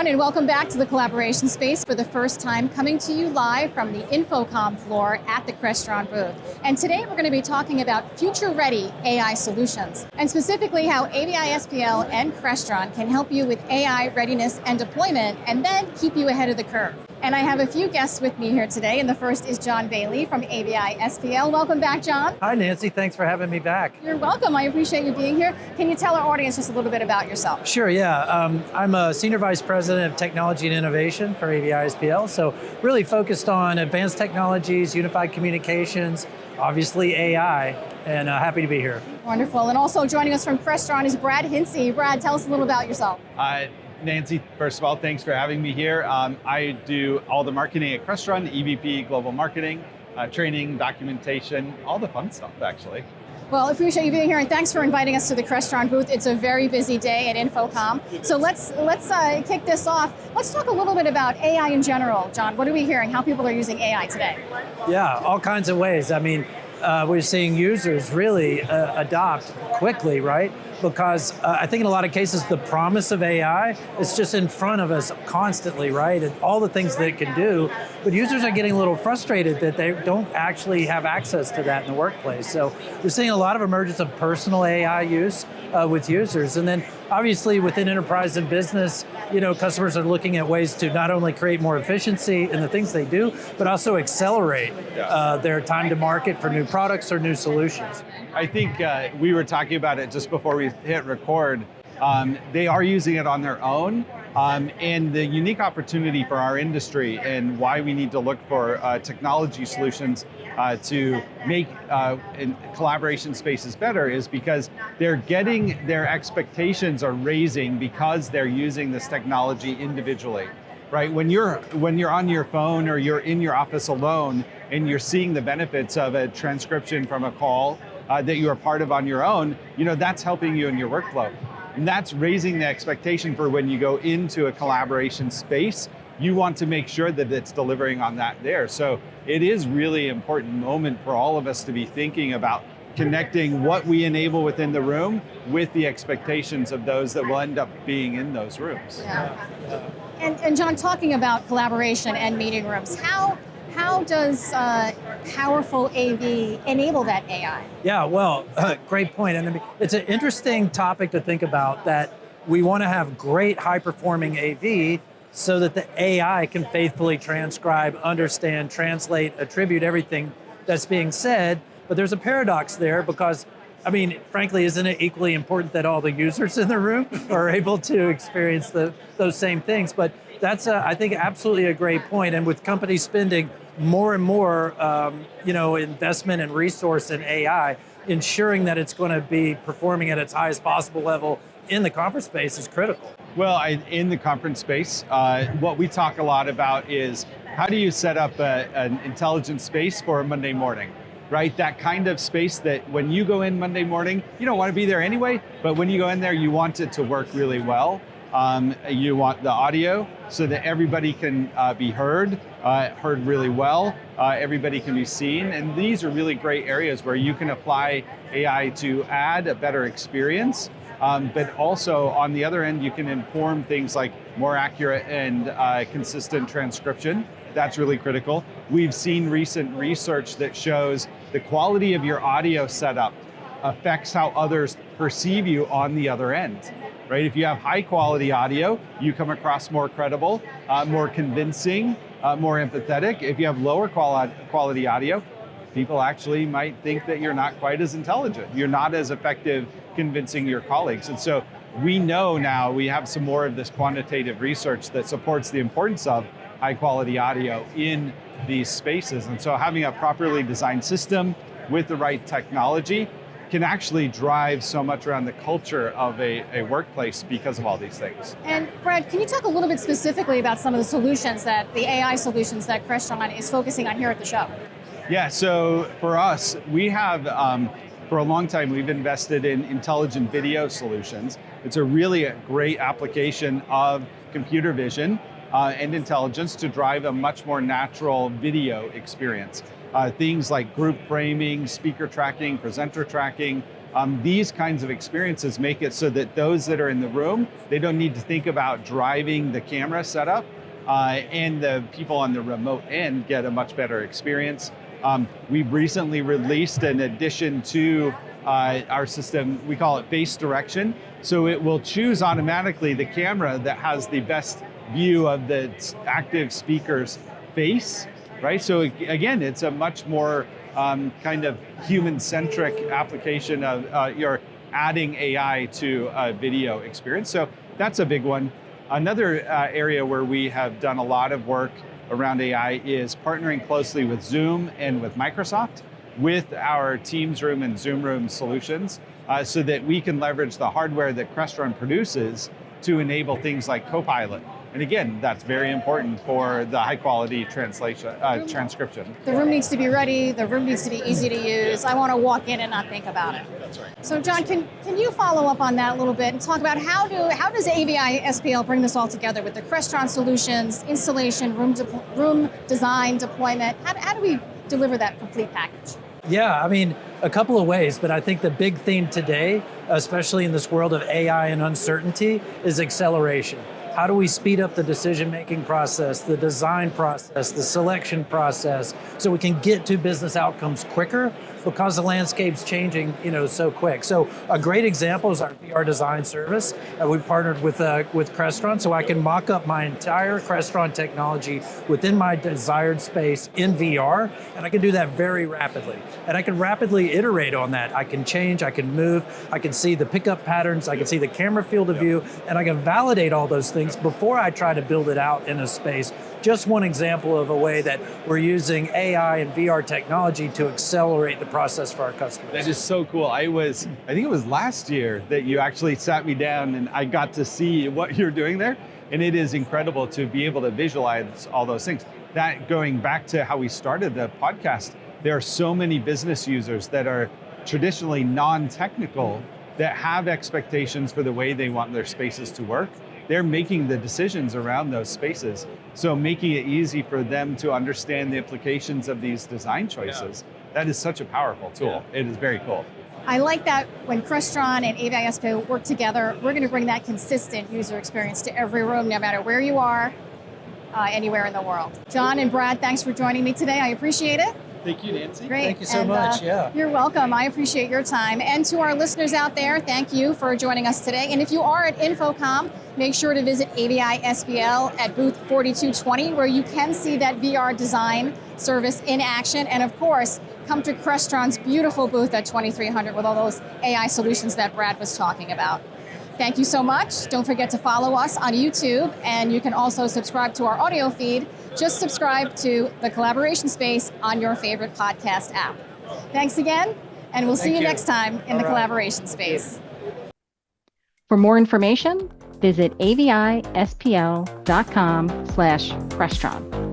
everyone, and welcome back to the collaboration space for the first time, coming to you live from the Infocom floor at the Crestron booth. And today we're going to be talking about future-ready AI solutions, and specifically how AVI-SPL and Crestron can help you with AI readiness and deployment, and then keep you ahead of the curve. And I have a few guests with me here today, and the first is John Bailey from AVI-SPL. Welcome back, John. Hi, Nancy. Thanks for having me back. You're welcome. I appreciate you being here. Can you tell our audience just a little bit about yourself? Sure, yeah. I'm a Senior Vice President of Technology and Innovation for AVI-SPL, so really focused on advanced technologies, unified communications, obviously AI, and happy to be here. Wonderful. And also joining us from Crestron is Brad Hinsey. Brad, tell us a little about yourself. Nancy, first of all, thanks for having me here. I do all the marketing at Crestron, EVP Global Marketing, training, documentation, all the fun stuff, actually. Well, I appreciate you being here, and thanks for inviting us to the Crestron booth. It's a very busy day at Infocom. So let's kick this off. Let's talk a little bit about AI in general. John, what are we hearing? How people are using AI today? Yeah, all kinds of ways. I mean, we're seeing users really adopt quickly, right? Because I think in a lot of cases, the promise of AI is just in front of us constantly, right? And all the things that it can do, but users are getting a little frustrated that they don't actually have access to that in the workplace. So we're seeing a lot of emergence of personal AI use with users. And then obviously within enterprise and business, customers are looking at ways to not only create more efficiency in the things they do, but also accelerate their time to market for new products or new solutions. I think we were talking about it just before we hit record. They are using it on their own, and the unique opportunity for our industry and why we need to look for technology solutions to make collaboration spaces better is because they're getting, their expectations are raising because they're using this technology individually. Right, when you're on your phone or you're in your office alone and you're seeing the benefits of a transcription from a call that you are part of on your own, that's helping you in your workflow. And that's raising the expectation for when you go into a collaboration space, you want to make sure that it's delivering on that there. So it is really important moment for all of us to be thinking about connecting what we enable within the room with the expectations of those that will end up being in those rooms. Yeah. And John, talking about collaboration and meeting rooms, how does powerful AV enable that AI? Yeah, well, great point. And I mean, it's an interesting topic to think about, that we want to have great high-performing AV so that the AI can faithfully transcribe, understand, translate, attribute everything that's being said. But there's a paradox there because, I mean, frankly, isn't it equally important that all the users in the room are able to experience those same things? But that's, I think, absolutely a great point. And with companies spending more and more, investment and resource in AI, ensuring that it's going to be performing at its highest possible level in the conference space is critical. Well, in the conference space, what we talk a lot about is how do you set up an intelligent space for a Monday morning? Right, that kind of space that when you go in Monday morning, you don't want to be there anyway, but when you go in there, you want it to work really well. You want the audio so that everybody can be heard really well, everybody can be seen, and these are really great areas where you can apply AI to add a better experience, but also on the other end, you can inform things like more accurate and consistent transcription. That's really critical. We've seen recent research that shows the quality of your audio setup affects how others perceive you on the other end, right? If you have high quality audio, you come across more credible, more convincing, more empathetic. If you have lower quality audio, people actually might think that you're not quite as intelligent. You're not as effective convincing your colleagues. And so we know now, we have some more of this quantitative research that supports the importance of high quality audio in these spaces. And so having a properly designed system with the right technology can actually drive so much around the culture of a workplace because of all these things. And Brad, can you talk a little bit specifically about some of the solutions that, the AI solutions that Crestron is focusing on here at the show? Yeah, so for us, we have, for a long time, we've invested in intelligent video solutions. It's a really great application of computer vision and intelligence to drive a much more natural video experience. Things like group framing, speaker tracking, presenter tracking, These kinds of experiences make it so that those that are in the room, they don't need to think about driving the camera setup, and the people on the remote end get a much better experience. We've recently released an addition to our system. We call it face direction. So it will choose automatically the camera that has the best view of the active speaker's face, right? So again, it's a much more kind of human-centric application of you're adding AI to a video experience. So that's a big one. Another area where we have done a lot of work around AI is partnering closely with Zoom and with Microsoft with our Teams Room and Zoom Room solutions so that we can leverage the hardware that Crestron produces to enable things like Copilot. And again, that's very important for the high quality translation, transcription. The room needs to be ready, the room needs to be easy to use. I want to walk in and not think about it. That's right. So John, can you follow up on that a little bit and talk about how does AVI-SPL bring this all together with the Crestron solutions, installation, room design, deployment? How do we deliver that complete package? Yeah, I mean, a couple of ways, but I think the big theme today, especially in this world of AI and uncertainty, is acceleration. How do we speed up the decision-making process, the design process, the selection process, so we can get to business outcomes quicker because the landscape's changing, so quick. So a great example is our VR design service. We've partnered with Crestron, so I can mock up my entire Crestron technology within my desired space in VR, and I can do that very rapidly. And I can rapidly iterate on that. I can change, I can move, I can see the pickup patterns, I can see the camera field of view, and I can validate all those things before I try to build it out in a space. Just one example of a way that we're using AI and VR technology to accelerate the process for our customers. That is so cool. I think it was last year that you actually sat me down and I got to see what you're doing there. And it is incredible to be able to visualize all those things. That going back to how we started the podcast, there are so many business users that are traditionally non-technical that have expectations for the way they want their spaces to work. They're making the decisions around those spaces. So making it easy for them to understand the implications of these design choices, that is such a powerful tool. Yeah. It is very cool. I like that when Crestron and AVI-SPL work together, we're going to bring that consistent user experience to every room, no matter where you are, anywhere in the world. John and Brad, thanks for joining me today. I appreciate it. Thank you, Nancy. Great. Thank you so much. You're welcome. I appreciate your time. And to our listeners out there, thank you for joining us today. And if you are at InfoComm, make sure to visit AVI-SPL at booth 4220, where you can see that VR design service in action. And of course, come to Crestron's beautiful booth at 2300 with all those AI solutions that Brad was talking about. Thank you so much. Don't forget to follow us on YouTube, and you can also subscribe to our audio feed. Just subscribe to The Collaboration Space on your favorite podcast app. Thanks again, and we'll see you next time in The Collaboration Space. For more information, visit avispl.com/Crestron.